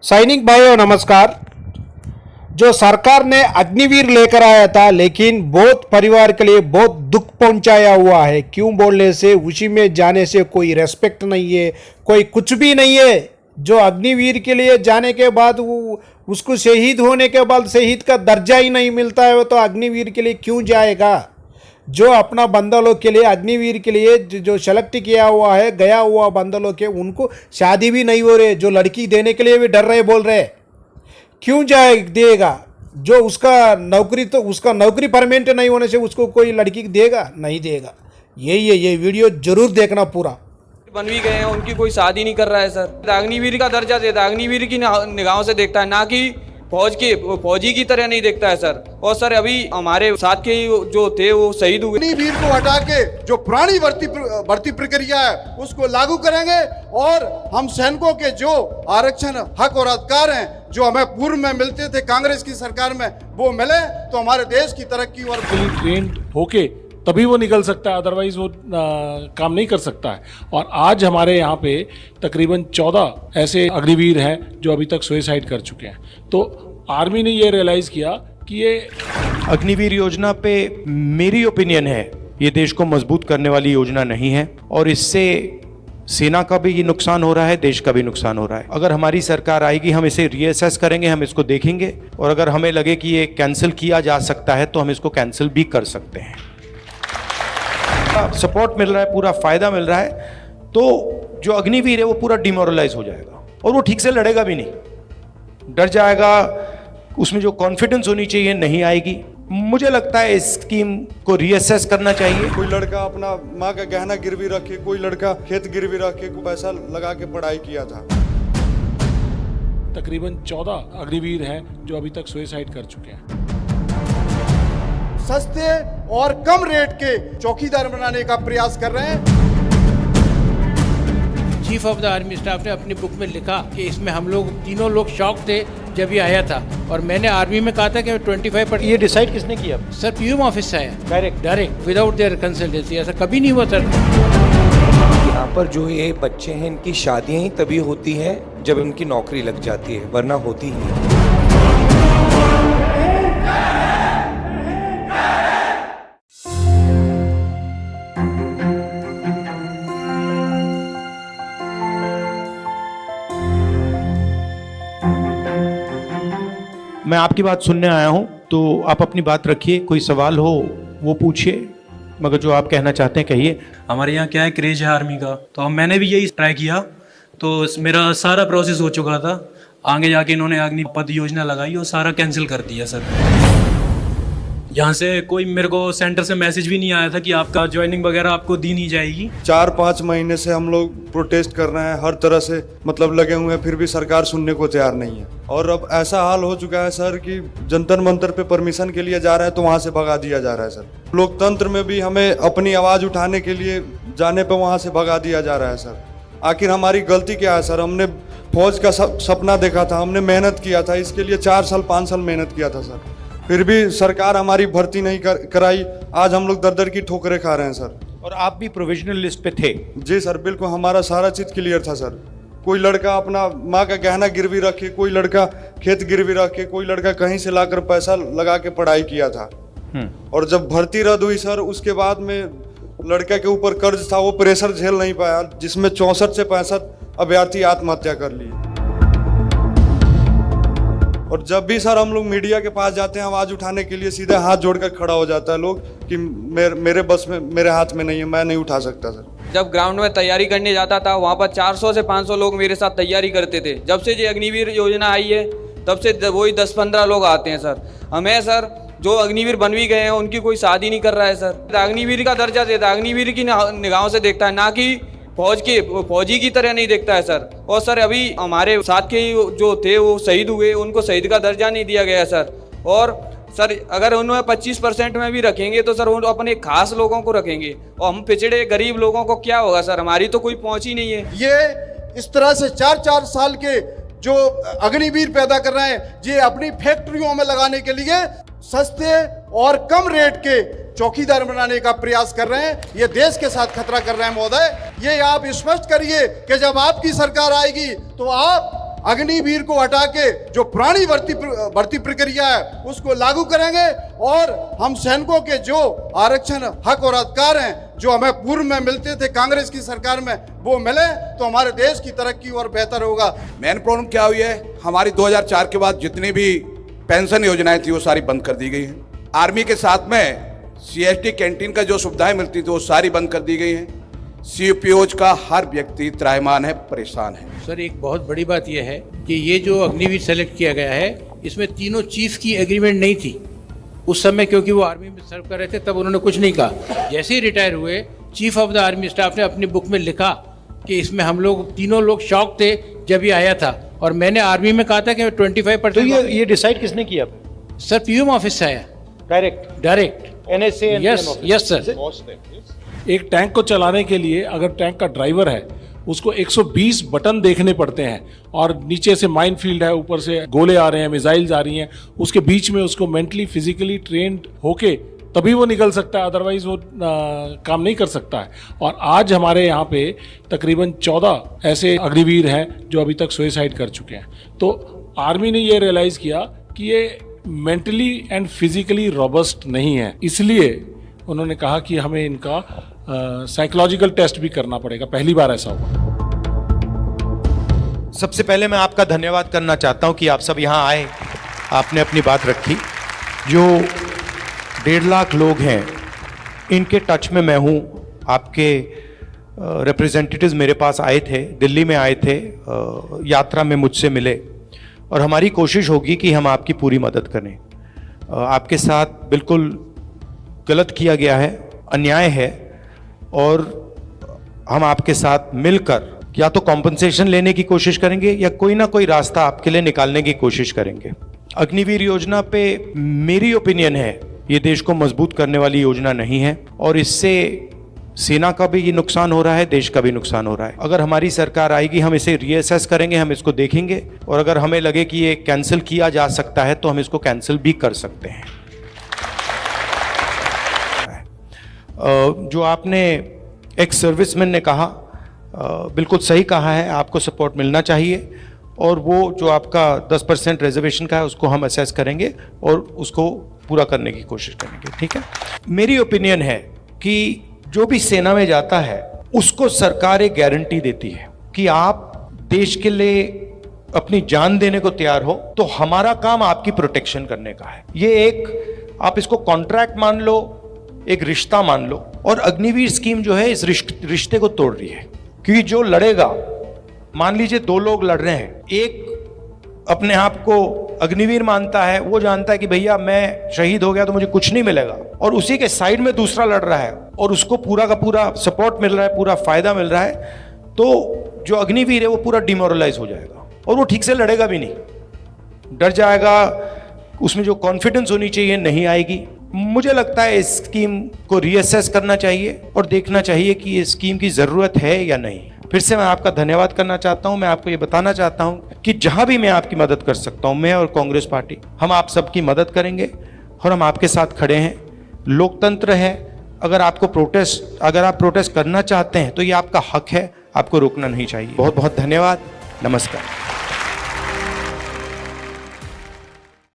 सैनिक भाइयों नमस्कार। जो सरकार ने अग्निवीर लेकर आया था, लेकिन बहुत परिवार के लिए बहुत दुख पहुंचाया हुआ है। क्यों बोलने से उसी में जाने से कोई रेस्पेक्ट नहीं है, कोई कुछ भी नहीं है। जो अग्निवीर के लिए जाने के बाद वो उसको शहीद होने के बाद शहीद का दर्जा ही नहीं मिलता है, वो तो अग्निवीर के लिए क्यों जाएगा। जो अपना बंदलों के लिए अग्निवीर के लिए जो सेलेक्ट किया हुआ है, गया हुआ बंदलों के, उनको शादी भी नहीं हो रहे। जो लड़की देने के लिए भी डर रहे, बोल रहे क्यों जाए देगा। जो उसका नौकरी परमानेंट नहीं होने से उसको कोई लड़की देगा नहीं देगा। यही है, ये वीडियो जरूर देखना पूरा। बन भी गए हैं, उनकी कोई शादी नहीं कर रहा है सर। अग्निवीर का दर्जा देता है, अग्निवीर की निगाहों से देखता है, ना कि फौजी की तरह नहीं देखता है सर। और सर अभी हमारे साथ के जो थे वो शहीद हुए। अग्निवीर को हटा के जो पुरानी भर्ती प्रक्रिया है उसको लागू करेंगे और हम सैनिकों के जो आरक्षण हक और अधिकार हैं जो हमें पूर्व में मिलते थे कांग्रेस की सरकार में, वो मिले तो हमारे देश की तरक्की और ट्रेंड होके तभी वो निकल सकता है, अदरवाइज वो काम नहीं कर सकता है। और आज हमारे यहाँ पे तकरीबन 14 ऐसे अग्निवीर हैं जो अभी तक सुसाइड कर चुके हैं। तो आर्मी ने ये रियलाइज़ किया कि ये अग्निवीर योजना पे मेरी ओपिनियन है ये देश को मजबूत करने वाली योजना नहीं है और इससे सेना का भी ये नुकसान हो रहा है, देश का भी नुकसान हो रहा है। अगर हमारी सरकार आएगी हम इसे रीअसेस करेंगे, हम इसको देखेंगे और अगर हमें लगे कि ये कैंसिल किया जा सकता है तो हम इसको कैंसिल भी कर सकते हैं। सपोर्ट मिल रहा है, पूरा फायदा मिल रहा है, तो जो अग्निवीर है वो पूरा डिमोरलाइज हो जाएगा और वो ठीक से लड़ेगा भी नहीं, डर जाएगा। उसमें जो कॉन्फिडेंस होनी चाहिए नहीं आएगी। मुझे लगता है इस स्कीम को रीअसेस करना चाहिए। कोई लड़का अपना माँ का गहना गिरवी रखे, कोई लड़का खेत गिरवी रखे, को पैसा लगा के पढ़ाई किया था। तकरीबन 14 अग्निवीर हैं जो अभी तक सुसाइड कर चुके हैं। सस्ते और कम रेट के चौकीदार बनाने का प्रयास कर रहे हैं। Chief of the army staff ने अपनी बुक में लिखा कि इसमें हम लोग तीनों लोग शॉक थे जब ये आया था और मैंने आर्मी में कहा था कि 25%। ये डिसाइड किसने किया सर पीएम ऑफिस से आया डायरेक्ट विदाउट देयर कंसल्टेंसी। ऐसा कभी नहीं हुआ सर। यहाँ पर जो ये बच्चे हैं इनकी शादियाँ ही तभी होती हैं जब इनकी नौकरी लग जाती है, वरना होती ही नहीं। मैं आपकी बात सुनने आया हूं, तो आप अपनी बात रखिए, कोई सवाल हो वो पूछिए, मगर जो आप कहना चाहते हैं कहिए। हमारे यहाँ क्या है, क्रेज है आर्मी का, तो अब मैंने भी यही ट्राई किया, तो मेरा सारा प्रोसेस हो चुका था। आगे जाके इन्होंने अग्निपथ योजना लगाई और सारा कैंसिल कर दिया सर। यहाँ से कोई मेरे को सेंटर से मैसेज भी नहीं आया था कि आपका ज्वाइनिंग वगैरह आपको दी नहीं जाएगी। 4-5 महीने से हम लोग प्रोटेस्ट कर रहे हैं, हर तरह से मतलब लगे हुए हैं, फिर भी सरकार सुनने को तैयार नहीं है। और अब ऐसा हाल हो चुका है सर कि जंतर मंतर पे परमिशन के लिए जा रहे हैं तो वहाँ से भगा दिया जा रहा है सर। लोकतंत्र में भी हमें अपनी आवाज़ उठाने के लिए जाने पर वहाँ से भगा दिया जा रहा है सर। आखिर हमारी गलती क्या है सर? हमने फौज का सपना देखा था, हमने मेहनत किया था, इसके लिए 4 साल 5 साल मेहनत किया था सर, फिर भी सरकार हमारी भर्ती नहीं कराई। आज हम लोग दर की ठोकरें खा रहे हैं सर। और आप भी प्रोविजनल लिस्ट पे थे? जी सर, बिल्कुल हमारा सारा चीज़ क्लियर था सर। कोई लड़का अपना माँ का गहना गिरवी रखे, कोई लड़का खेत गिरवी रखे, कोई लड़का कहीं से लाकर पैसा लगा के पढ़ाई किया था। और जब भर्ती रद्द हुई सर, उसके बाद में लड़के के ऊपर कर्ज था, वो प्रेशर झेल नहीं पाया, जिसमें 64 से 65 अभ्यर्थी आत्महत्या कर लिए। और जब भी सर हम लोग मीडिया के पास जाते हैं आवाज़ उठाने के लिए, सीधे हाथ जोड़कर खड़ा हो जाता है लोग कि मेरे बस में, मेरे हाथ में नहीं है, मैं नहीं उठा सकता सर। जब ग्राउंड में तैयारी करने जाता था, वहाँ पर 400 से 500 लोग मेरे साथ तैयारी करते थे। जब से ये अग्निवीर योजना आई है तब से वही 10-15 लोग आते हैं सर। हमें सर जो अग्निवीर बन भी गए हैं उनकी कोई शादी नहीं कर रहा है सर। अग्निवीर का दर्जा देता है, अग्निवीर की निगाहों से देखता है, ना कि फौजी की तरह नहीं देखता है सर। और सर अभी हमारे साथ के जो थे वो शहीद हुए, उनको शहीद का दर्जा नहीं दिया गया सर। और सर अगर उन्हें 25% में भी रखेंगे तो सर वो अपने खास लोगों को रखेंगे और हम पिछड़े गरीब लोगों को क्या होगा सर? हमारी तो कोई पहुंच ही नहीं है। ये इस तरह से 4-4 साल के जो अग्निवीर पैदा कर रहे हैं, ये अपनी फैक्ट्रियों में लगाने के लिए सस्ते और कम रेट के चौकीदार बनाने का प्रयास कर रहे हैं। ये देश के साथ खतरा कर रहे हैं महोदय। ये आप स्पष्ट करिए कि जब आपकी सरकार आएगी तो आप अग्निवीर को हटा के जो पुरानी भर्ती प्रक्रिया है उसको लागू करेंगे और हम सैनिकों के जो आरक्षण हक और अधिकार हैं जो हमें पूर्व में मिलते थे कांग्रेस की सरकार में वो मिले तो हमारे देश की तरक्की और बेहतर होगा। मेन प्रॉब्लम क्या हुई है, हमारी 2004 के बाद जितनी भी पेंशन योजनाएं थी वो सारी बंद कर दी गई हैं। आर्मी के साथ में CST कैंटीन का जो सुविधाएं मिलती थी वो सारी बंद कर दी गई हैं। CPOज का हर व्यक्ति त्राहिमाम है, परेशान है। सर एक बहुत बड़ी बात यह है कि ये जो अग्निवीर सेलेक्ट किया गया है इसमें तीनों चीफ की एग्रीमेंट नहीं थी उस समय, क्योंकि वो आर्मी में सर्व कर रहे थे तब उन्होंने कुछ नहीं कहा। जैसे ही रिटायर हुए chief of the army staff ने अपनी बुक में लिखा कि इसमें हम लोग तीनों लोग शॉक थे जब ये आया था, और मैंने आर्मी में कहा था कि 25%। तो ये डिसाइड किसने किया? सर PM ऑफिस से आया डायरेक्ट NSA। Yes sir. एक टैंक को चलाने के लिए अगर टैंक का ड्राइवर है उसको 120 बटन देखने पड़ते हैं और नीचे से माइन फील्ड है, ऊपर से गोले आ रहे हैं, मिसाइल्स आ रही हैं, उसके बीच में उसको मेंटली फिजिकली ट्रेंड होके तभी वो निकल सकता है, अदरवाइज वो काम नहीं कर सकता है। और आज हमारे यहाँ पे तकरीबन 14 ऐसे अग्निवीर हैं जो अभी तक सुसाइड कर चुके हैं। तो आर्मी ने ये रियलाइज किया कि ये मेंटली एंड फिजिकली रोबस्ट नहीं है, इसलिए उन्होंने कहा कि हमें इनका साइकोलॉजिकल टेस्ट भी करना पड़ेगा। पहली बार ऐसा हुआ। सबसे पहले मैं आपका धन्यवाद करना चाहता हूं कि आप सब यहाँ आए, आपने अपनी बात रखी। जो 1.5 लाख लोग हैं इनके टच में मैं हूँ। आपके रिप्रेजेंटेटिव्स मेरे पास आए थे, दिल्ली में आए थे, यात्रा में मुझसे मिले, और हमारी कोशिश होगी कि हम आपकी पूरी मदद करें। आपके साथ बिल्कुल गलत किया गया है, अन्याय है, और हम आपके साथ मिलकर या तो कॉम्पनसेशन लेने की कोशिश करेंगे या कोई ना कोई रास्ता आपके लिए निकालने की कोशिश करेंगे। अग्निवीर योजना पे मेरी ओपिनियन है ये देश को मजबूत करने वाली योजना नहीं है, और इससे सेना का भी ये नुकसान हो रहा है, देश का भी नुकसान हो रहा है। अगर हमारी सरकार आएगी हम इसे रीअसेस करेंगे, हम इसको देखेंगे, और अगर हमें लगे कि ये कैंसिल किया जा सकता है तो हम इसको कैंसिल भी कर सकते हैं। जो आपने एक्स सर्विसमैन ने कहा, बिल्कुल सही कहा है, आपको सपोर्ट मिलना चाहिए, और वो जो आपका 10% रिजर्वेशन का है उसको हम असेस करेंगे और उसको पूरा करने की कोशिश करेंगे। ठीक है, मेरी ओपिनियन है कि जो भी सेना में जाता है उसको सरकार एक गारंटी देती है कि आप देश के लिए अपनी जान देने को तैयार हो, तो हमारा काम आपकी प्रोटेक्शन करने का है। ये एक, आप इसको कॉन्ट्रैक्ट मान लो, एक रिश्ता मान लो, और अग्निवीर स्कीम जो है इस रिश्ते को तोड़ रही है। क्योंकि जो लड़ेगा, मान लीजिए 2 लोग लड़ रहे हैं, एक अपने आप को अग्निवीर मानता है, वो जानता है कि भैया मैं शहीद हो गया तो मुझे कुछ नहीं मिलेगा, और उसी के साइड में दूसरा लड़ रहा है और उसको पूरा का पूरा सपोर्ट मिल रहा है, पूरा फायदा मिल रहा है, तो जो अग्निवीर है वो पूरा डिमोरलाइज हो जाएगा और वो ठीक से लड़ेगा भी नहीं, डर जाएगा, उसमें जो कॉन्फिडेंस होनी चाहिए नहीं आएगी। मुझे लगता है इस स्कीम को रीअसेस करना चाहिए और देखना चाहिए कि इस स्कीम की ज़रूरत है या नहीं। फिर से मैं आपका धन्यवाद करना चाहता हूं। मैं आपको ये बताना चाहता हूं कि जहां भी मैं आपकी मदद कर सकता हूं, मैं और कांग्रेस पार्टी, हम आप सबकी मदद करेंगे और हम आपके साथ खड़े हैं। लोकतंत्र है, अगर आप प्रोटेस्ट करना चाहते हैं तो ये आपका हक है, आपको रोकना नहीं चाहिए। बहुत बहुत धन्यवाद, नमस्कार।